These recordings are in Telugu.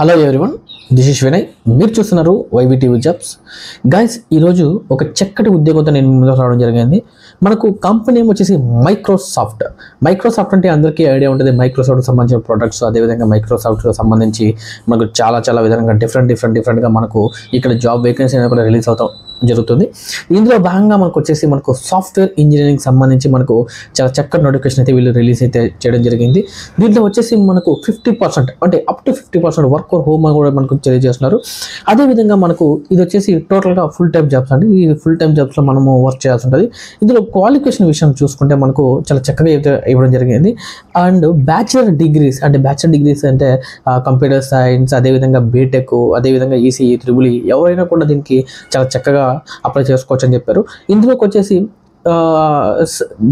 Hello everyone, this is Vinay. మీరు చూస్తున్నారు వైబీ టీవీ జాబ్స్. గైస్, ఈరోజు ఒక చక్కటి ఉద్యోగంతో నేను ముందుకు రావడం జరిగింది. మనకు కంపెనీ నేమ్ వచ్చేసి మైక్రోసాఫ్ట్. మైక్రోసాఫ్ట్ అంటే అందరికీ ఐడియా ఉంటుంది. మైక్రోసాఫ్ట్కి సంబంధించిన ప్రొడక్ట్స్, అదేవిధంగా మైక్రోసాఫ్ట్కి సంబంధించి మనకు చాలా విధంగా డిఫరెంట్గా మనకు ఇక్కడ జాబ్ వేకెన్సీ అనేది కూడా రిలీజ్ అవుతాం జరుగుతుంది. ఇందులో భాగంగా మనకు సాఫ్ట్వేర్ ఇంజనీరింగ్ సంబంధించి మనకు చాలా చక్కటి నోటిఫికేషన్ అయితే వీళ్ళు రిలీజ్ అయితే చేయడం జరిగింది. దీంట్లో వచ్చేసి మనకు 50% అంటే అప్ టు 50% వర్క్ హోమ్ అని కూడా మనకు తెలియజేస్తున్నారు. అదేవిధంగా మనకు ఇది వచ్చేసి టోటల్గా ఫుల్ టైమ్ జాబ్స్ అండి. ఈ ఫుల్ టైమ్ జాబ్స్లో మనము వర్క్ చేయాల్సి ఉంటుంది. ఇందులో క్వాలిఫికేషన్ విషయం చూసుకుంటే మనకు చాలా చక్కగా అయితే ఇవ్వడం జరిగింది. అండ్ బ్యాచిలర్ డిగ్రీస్ అంటే కంప్యూటర్ సైన్స్, అదేవిధంగా బీటెక్, అదేవిధంగా ఈసీఈ, త్రిబుల్ ఎవరైనా కూడా దీనికి చాలా చక్కగా అప్లై చేసుకోవచ్చు అని చెప్పారు. ఇందులోకి వచ్చేసి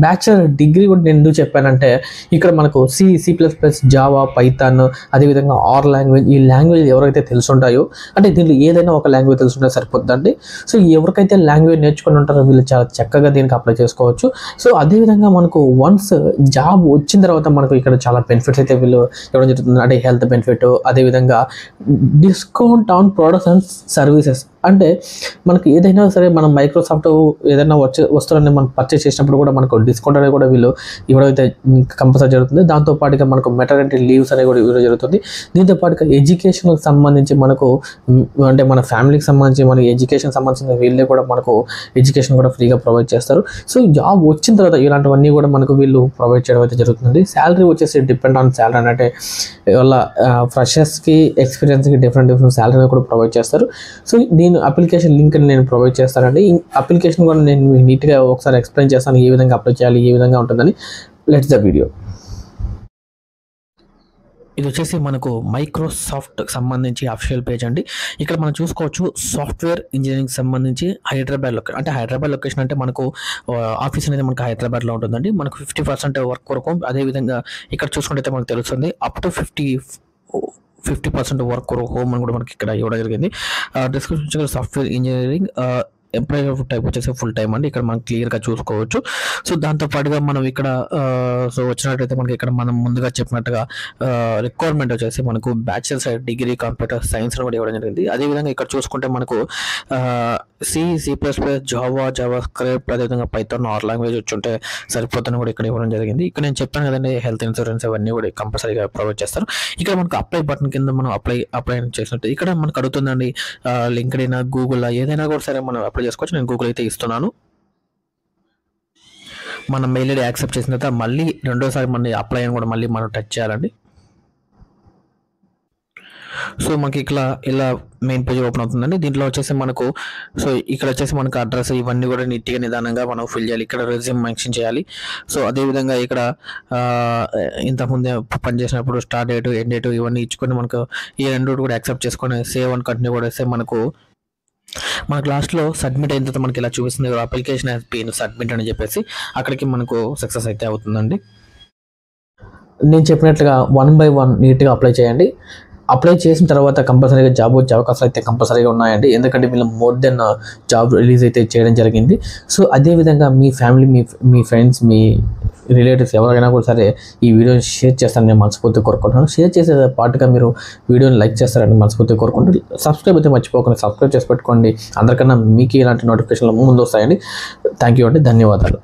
బ్యాచిలర్ డిగ్రీ కూడా నేను ఎందుకు చెప్పానంటే ఇక్కడ మనకు C++, జావా, పైథాన్, అదేవిధంగా ఆర్ లాంగ్వేజ్, ఈ లాంగ్వేజ్ ఎవరైతే తెలుసుంటాయో అంటే దీంట్లో ఏదైనా ఒక లాంగ్వేజ్ తెలుసుంటే సరిపోద్దండి. సో ఎవరికైతే లాంగ్వేజ్ నేర్చుకుని ఉంటారో వీళ్ళు చాలా చక్కగా దీనికి అప్లై చేసుకోవచ్చు. సో అదేవిధంగా మనకు వన్స్ జాబ్ వచ్చిన తర్వాత మనకు ఇక్కడ చాలా బెనిఫిట్స్ అయితే వీళ్ళు ఇవ్వడం జరుగుతుంది. అంటే హెల్త్ బెనిఫిట్, అదేవిధంగా discount on products and services. అంటే మనకు ఏదైనా సరే మనం మైక్రోసాఫ్ట్ ఏదైనా వస్తువులని మనం పర్చేస్ చేసినప్పుడు కూడా మనకు డిస్కౌంట్ అనేది కూడా వీళ్ళు ఇవ్వడం అయితే కంపల్సరీ జరుగుతుంది. దాంతోపాటుగా మనకు మెటర్నిటీ లీవ్స్ అనేవి కూడా ఇవ్వడం జరుగుతుంది. దీంతో పాటుగా ఎడ్యుకేషన్కి సంబంధించి మనకు అంటే మన ఫ్యామిలీకి సంబంధించి మన ఎడ్యుకేషన్ సంబంధించిన వీళ్ళే కూడా మనకు ఎడ్యుకేషన్ కూడా ఫ్రీగా ప్రొవైడ్ చేస్తారు. సో జాబ్ వచ్చిన తర్వాత ఇలాంటివన్నీ కూడా మనకు వీళ్ళు ప్రొవైడ్ చేయడం అయితే జరుగుతుంది. శాలరీ వచ్చేసి డిపెండ్ ఆన్ శాలరీ అంటే వాళ్ళ ఫ్రెషర్స్కి, ఎక్స్పీరియన్స్కి డిఫరెంట్ శాలరీ కూడా ప్రొవైడ్ చేస్తారు. సో దీని అప్లికేషన్ లింక్ నేను ప్రొవైడ్ చేస్తానండి. ఈ అప్లికేషన్ కూడా నేను నీట్గా ఒకసారి ఎక్స్ప్లెయిన్ చేస్తాను, ఏ విధంగా అప్లై చేయాలి, ఏ విధంగా ఉంటుందని. Let's the video. ఇది వచ్చేసి మనకు మైక్రోసాఫ్ట్కి సంబంధించి అఫీషియల్ పేజ్ అండి. ఇక్కడ మనం చూసుకోవచ్చు సాఫ్ట్వేర్ ఇంజనీరింగ్ సంబంధించి హైదరాబాద్ లొకేషన్. అంటే హైదరాబాద్ లొకేషన్ అంటే మనకు ఆఫీస్ అనేది మనకు హైదరాబాద్లో ఉంటుందండి. మనకు 50% వర్క్ వరకు. అదేవిధంగా ఇక్కడ చూసుకుంటే మనకు తెలుస్తుంది అప్ టు 50% వర్క్ హోమ్ అని కూడా మనకి ఇక్కడ ఇవ్వడం జరిగింది. Description software engineering employer type వచ్చేసి ఫుల్ టైం అండి. ఇక్కడ మనం క్లియర్గా చూసుకోవచ్చు. సో దాంతోపాటుగా మనం ఇక్కడ సో వచ్చినట్టయితే మనకి ఇక్కడ మనం ముందుగా చెప్పినట్టుగా రిక్వైర్మెంట్ వచ్చేసి మనకు బ్యాచిలర్స్ డిగ్రీ కంప్యూటర్ సైన్స్ కూడా ఇవ్వడం జరిగింది. అదేవిధంగా ఇక్కడ చూసుకుంటే మనకు C++, జావా స్క్రిప్ట్, అదేవిధంగా పైథాన్, ఆర్ లాంగ్వేజ్ వచ్చుంటే సరిపోతుందని కూడా ఇక్కడ ఇవ్వడం జరిగింది. ఇక్కడ నేను చెప్పాను కదండి, హెల్త్ ఇన్సూరెన్స్ అవన్నీ కూడా కంపల్సరీగా ప్రొవైడ్ చేస్తారు. ఇక్కడ మనకు అప్లై బటన్ కింద మనం అప్లై చేసినట్టు ఇక్కడ మనకు అడుగుతుందండి. లింక్డ్ఇన్, గూగుల్ ఏదైనా కూడా సరే మనం అప్లై చేసుకోవచ్చు. నేను గూగుల్ అయితే ఇస్తున్నాను. మన మెయిల్ ఐడి యాక్సెప్ట్ చేసిన తర్వాత మళ్ళీ రెండోసారి మన అప్లై అని కూడా మళ్ళీ మనం టచ్ చేయాలండి. సో మనకి ఇలా మెయిన్ పేజ్ ఓపెన్ అవుతుందండి. దీంట్లో వచ్చేసి మనకు సో ఇక్కడ వచ్చేసి మనకు అడ్రస్ ఇవన్నీ కూడా నీట్గా నిదానంగా మనం ఫిల్ చేయాలి. ఇక్కడ రెజ్యూమ్ మెన్షన్ చేయాలి. సో అదేవిధంగా ఇక్కడ ఇంతకుముందే పనిచేసినప్పుడు స్టార్ట్ డేట్, ఎండ్ డేట్ ఇవన్నీ ఇచ్చుకొని మనకు ఈ రెండు కూడా యాక్సెప్ట్ చేసుకొని సేవ్ అండ్ కంటిన్యూ కూడా వేస్తే మనకు లాస్ట్లో సబ్మిట్ అయిన తర్వాత మనకి ఇలా చూపిస్తుంది, అప్లికేషన్ హ్యాస్ బీన్ సబ్మిట్ అని చెప్పేసి అక్కడికి మనకు సక్సెస్ అయితే అవుతుందండి. నేను చెప్పినట్లుగా 1 by 1 నీట్గా అప్లై చేయండి. అప్లై చేసిన తర్వాత కంపల్సరీగా జాబ్ వచ్చే అవకాశాలు అయితే కంపల్సరీగా ఉన్నాయండి. ఎందుకంటే వీళ్ళు మోర్ దెన్ జాబ్ రిలీజ్ అయితే చేయడం జరిగింది. సో అదేవిధంగా మీ ఫ్యామిలీ, మీ ఫ్రెండ్స్, మీ రిలేటివ్స్ ఎవరైనా కూడా సరే ఈ వీడియోని షేర్ చేస్తారని నేను మనస్ఫూర్తిగా కోరుకుంటున్నాను. షేర్ చేసే పాటుగా మీరు వీడియోని లైక్ చేస్తారని మనస్ఫూర్తిగా కోరుకుంటూ సబ్స్క్రైబ్ అయితే మర్చిపోకుండా సబ్స్క్రైబ్ చేసి పెట్టుకోండి. అందరికన్నా మీకు ఇలాంటి నోటిఫికేషన్లు ముందు వస్తాయండి. థ్యాంక్ యూ అండి, ధన్యవాదాలు.